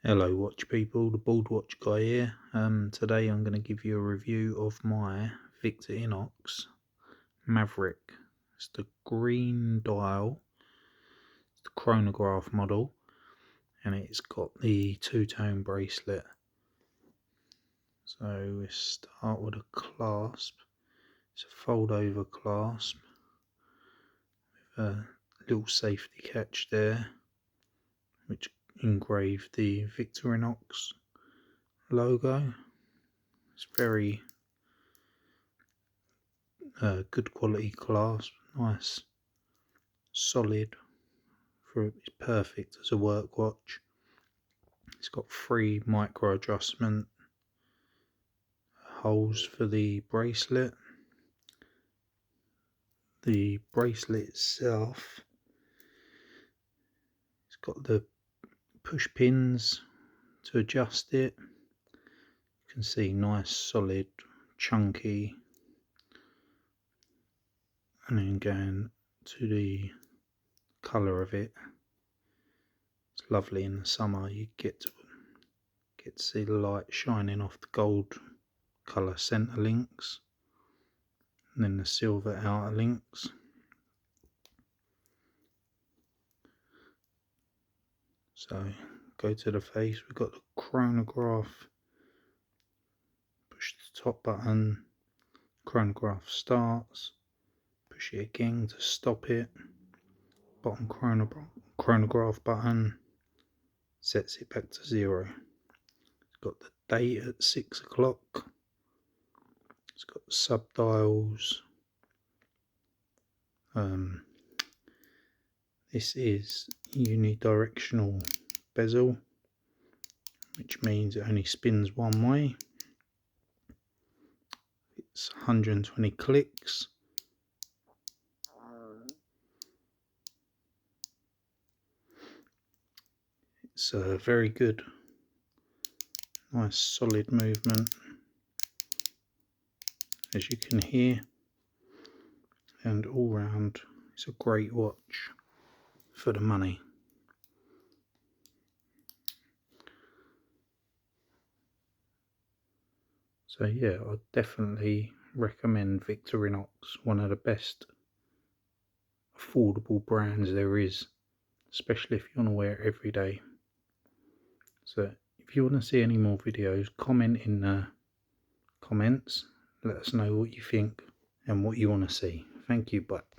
Hello watch people, the bald watch guy here. Today I'm going to give you a review of my Victorinox Maverick. It's the green dial, it's the chronograph model, and it's got the two-tone bracelet. So we start with a clasp. It's a fold over clasp with a little safety catch there, which engraved the Victorinox logo. It's very good quality clasp, nice, solid. It's perfect as a work watch. It's got 3 micro adjustment holes for the bracelet. The bracelet itself, it's got the push pins to adjust it. You can see nice, solid, chunky. And then going to the colour of it, it's lovely in the summer. You get to see the light shining off the gold colour centre links and then the silver outer links. So go to the face, we've got the chronograph, push the top button, chronograph starts, push it again to stop it, bottom chronograph button sets it back to 0. It's got the date at 6 o'clock, it's got the sub dials. This is unidirectional bezel, which means it only spins one way. It's 120 clicks. It's a very good, nice solid movement, as you can hear, and all round it's a great watch for the money. So yeah, I definitely recommend Victorinox, one of the best affordable brands there is, especially if you want to wear it every day. So if you want to see any more videos, comment in the comments, let us know what you think and what you want to see. Thank you, bye.